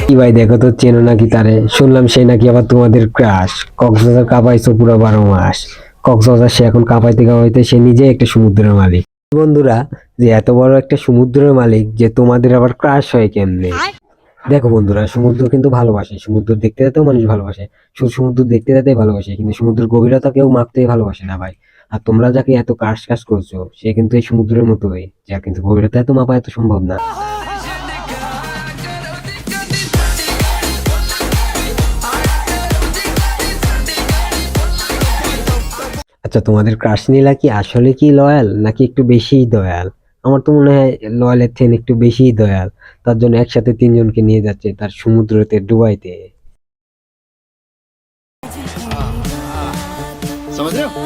কি ভাই দেখো তো চেনো নাকি তারে? শুনলাম সে নাকি আবার তোমাদের ক্রাশ। কক্সবাজার কাঁপাইছো পুরো 12 মাস। কক্সবাজার সে এখন কাঁপাইতে কাঁপাইতে সে নিজে একটা সমুদ্রের মালিক। বন্ধুরা, যে এত বড় একটা সমুদ্রের মালিক যে তোমাদের আবার ক্রাশ হয় কেমনে? দেখো বন্ধুরা, সমুদ্র কিন্তু ভালোবাসে, সমুদ্র দেখতে যেতেও মানুষ ভালোবাসে, শুধু সমুদ্র দেখতে যেতেই ভালোবাসে, কিন্তু সমুদ্রের গভীরতা কেউ মাপতেই ভালোবাসে না ভাই। আর তোমরা যাকে এত কাশ কাশ করছো সে কিন্তু এই সমুদ্রের মতোই, যা কিন্তু গভীরতা এত মাপা এত সম্ভব না। আচ্ছা, তোমাদের ক্রাশ নীলা কি আসলে কি লয়াল নাকি একটু বেশিই দয়াল? আমার তো মনে হয় লয়ালের থেকে একটু বেশিই দয়াল। তার জন্য একসাথে তিনজনকে নিয়ে যাচ্ছে তার সমুদ্রতে ডুবাইতে। समझ रहे हो?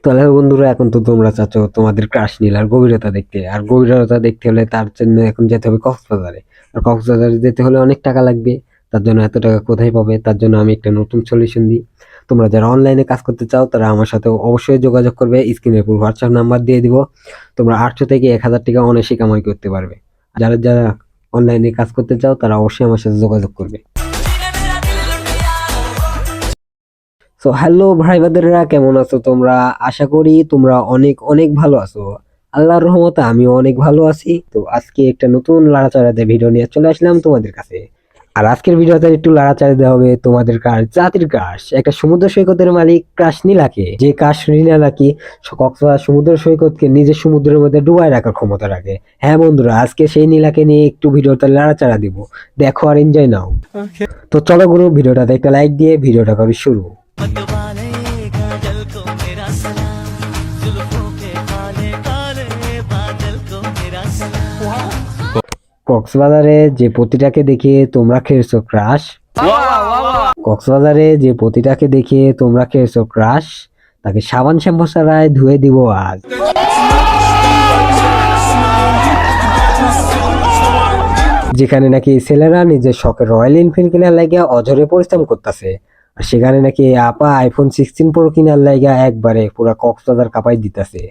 তাহলে বন্ধুরা, এখন তো তোমরা চাচ্ছ তোমাদের ক্রাশ নীলার গভীরতা দেখতে, আর গভীরতা দেখতে হলে তার জন্য এখন যেতে হবে কক্সবাজারে। আর কক্সবাজারে যেতে হলে অনেক টাকা লাগবে। তার জন্য এত টাকা কোথায় পাবে? তার জন্য আমি একটা নতুন সলিউশন দিই। তোমরা যারা অনলাইনে কাজ করতে চাও তারা আমার সাথে অবশ্যই যোগাযোগ করবে। স্ক্রিনের উপর হোয়াটসঅ্যাপ নাম্বার দিয়ে দিব। তোমরা 800 থেকে 1000 টাকা অনায়াসে কামাই করতে পারবে। যারা যারা অনলাইনে কাজ করতে চাও তারা অবশ্যই আমার সাথে যোগাযোগ করবে। তো হ্যালো ভাই বাদেররা, কেমন আছো তোমরা? আশা করি তোমরা অনেক অনেক ভালো আছো। আল্লাহর রহমতে আমিও অনেক ভালো আছি। তো আজকে একটা নতুন লাড়াচাড়াতে ভিডিও নিয়ে চলে আসলাম তোমাদের কাছে। আর আজকের ভিডিওতে একটু লাড়াচাড়া দেওয়া হবে তোমাদের কার জাতির ক্রাশ, একটা সমুদ্র সৈকতের মালিক ক্রাশ নীলাকে, যে ক্রাশ নীলা নাকি কক্সবাজার সমুদ্র সৈকতকে নিজের সমুদ্রের মধ্যে ডুবাই রাখার ক্ষমতা রাখে। হ্যাঁ বন্ধুরা, আজকে সেই নীলাকে নিয়ে একটু ভিডিওতে লাড়াচাড়া দিব। দেখো আর এনজয় নাও। তো চলো গুরু, ভিডিওটাতে একটা লাইক দিয়ে ভিডিওটা করি শুরু। কক্সবাজারে যে প্রতিটাকে দেখে তোমরা খেয়েছো ক্রাশ, কক্সবাজারে যে প্রতিটাকে দেখে তোমরা খেয়েছো ক্রাশ, তাকে সাবান শ্যাম্পু ছাড়াই ধুয়ে দিব আজ। যেখানে নাকি ছেলেরা নিজের শখের রয়্যাল এনফিল্ড কেনার লাগে অঝরে পরিশ্রম করতেছে, আর সেখানে নাকি আপা আইফোন 16 প্রো কেনার লাগে একবারে পুরা কক্সবাজার কাঁপাই দিতেছে।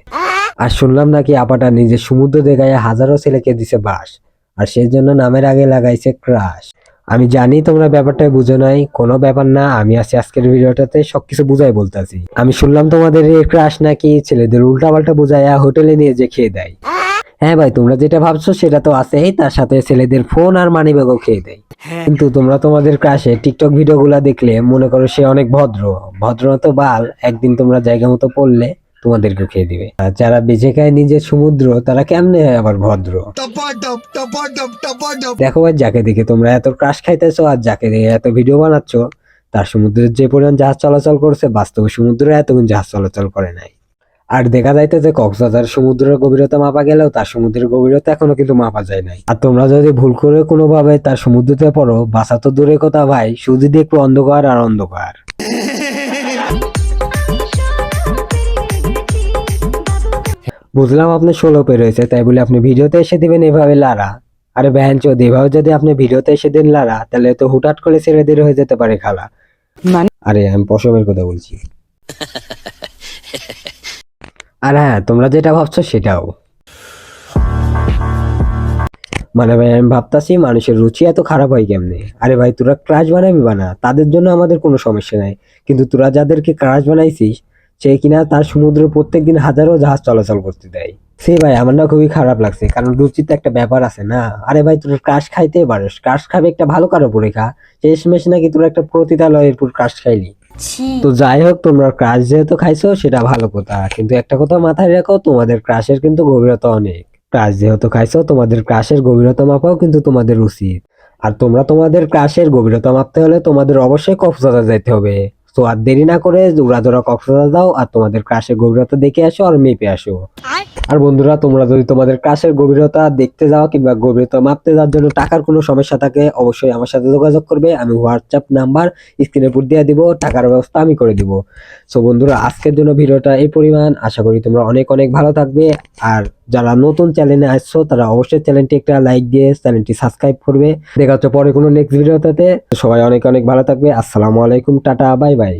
আর শুনলাম নাকি আপাটা নিজের সমুদ্র দেখায় হাজারো ছেলেকে দিছে বাস, আর সেই জন্য নামের আগে লাগাইছে ক্রাশ। আমি জানি তোমরা ব্যাপারটা বুঝো নাই, কোনো ব্যাপার না, আমি আছি আজকের ভিডিওটাতে সবকিছু বুঝাই বলতেছি। আমি শুনলাম তোমাদের এই ক্রাশ নাকি ছেলেদের উল্টাপাল্টা বুঝাইয়া হোটেলে নিয়ে যে খেয়ে দেয়। হ্যাঁ ভাই, তোমরা যেটা ভাবছো সেটা তো আছেই, তার সাথে ছেলেদের ফোন আর মানি ব্যাগও খেয়ে দেয়। কিন্তু তোমরা তোমাদের ক্রাশে টিকটক ভিডিও গুলা দেখলে মনে করো সে অনেক ভদ্র, ভদ্র তো বাল, একদিন তোমরা জায়গা মতো পড়লে তোমাদেরকে খেয়ে দিবে। আর যারা বেঁচে খায় নিজের সমুদ্র তারা কেমনে হয় আবার ভদ্র? দেখো ভাই, যাকে দেখে তোমরা এত ক্রাশ খাইতেছো আর যাকে দেখে এত ভিডিও বানাচ্ছো, তার সমুদ্রের যে পরিমাণ জাহাজ চলাচল করছে বাস্তবে সমুদ্রে এতগুণ জাহাজ চলাচল করে নাই। আর দেখা যাইতে যে কক্সবাজার সমুদ্রের গভীরতা মাপা গেলেও তার সমুদ্রের গভীরতা এখনো কিন্তু মাপা যায় নাই। আর তোমরা যদি ভুল করে কোনোভাবে তার সমুদ্রতে পড়ো, বাঁচা তো দূরের কথা ভাই, শুধু দেখবো অন্ধকার আর অন্ধকার। বুঝলাম আপনি 16 পের হয়েছে, তাই বলে আপনি ভিডিওতে এসে দিবেন এভাবে লারা? আরে ব্যান চোদ, এভাবে যদি আপনি ভিডিওতে এসে দেন লারা, তাহলে তো হুটহাট করে ছেলেদের হয়ে যেতে পারে খালা। আরে আমি পশমের কথা বলছি। আর হ্যাঁ, তোমরা যেটা ভাবছো সেটাও। মানে ভাই, আমি ভাবতাছি মানুষের রুচি এত খারাপ হয় কেমনে? আরে ভাই, তোরা ক্রাশ বানাবি বানা, তাদের জন্য আমাদের কোনো সমস্যা নাই, কিন্তু তোরা যাদেরকে ক্রাশ বানাইছিস সে কিনা তার সমুদ্র প্রত্যেকদিন হাজারো জাহাজ চলাচল করতে দেয়। সে ভাই, আমার না খুবই খারাপ লাগছে, কারণ রুচিতে একটা ব্যাপার আছে না। আরে ভাই, তোরা ক্রাশ খাইতে পারিস, ক্রাশ খাবে একটা ভালো কারো পরে খা, শেষমেশ নাকি তোরা একটা পতিতালয়ের পুর ক্রাশ খাইলি। তো যাই হোক, তোমরা ক্রাশ যেহেতু খাইছো সেটা ভালো কথা, কিন্তু একটা কথা মাথায় রাখো, তোমাদের ক্রাশের কিন্তু গভীরতা অনেক। ক্রাশ যেহেতু খাইছো, তোমাদের ক্রাশের গভীরতা মাপাও কিন্তু তোমাদের উচিত। আর তোমরা তোমাদের ক্রাশের গভীরতা মাপতে হলে তোমাদের অবশ্যই কক্সবাজার যাইতে হবে। তো আর দেরি না করে উড়াধরা কক্সবাজার যাও আর তোমাদের ক্রাশের গভীরতা দেখে আসো আর মেপে আসো। আর বন্ধুরা, তোমরা যদি তোমাদের ক্রাশের গভীরতা দেখতে যাও কিংবা গভীরতা মাপতে যাওয়ার জন্য টাকার কোনো সমস্যা থাকে, অবশ্যই আমার সাথে যোগাযোগ করবে। আমি হোয়াটসঅ্যাপ নাম্বার স্ক্রিনের উপর দিয়ে দিব, টাকার ব্যবস্থা আমি করে দিব। সো বন্ধুরা, আজকের জন্য ভিডিওটা এই পরিমাণ। আশা করি তোমরা অনেক অনেক ভালো থাকবে। আর যারা নতুন চ্যানেলে আসছো তারা অবশ্যই চ্যানেলটি একটা লাইক দিয়ে চ্যানেলটি সাবস্ক্রাইব করবে। দেখা হচ্ছে পরে কোনো নেক্সট ভিডিওতে। সবাই অনেক অনেক ভালো থাকবে। আসসালামু আলাইকুম, টাটা, বাই বাই।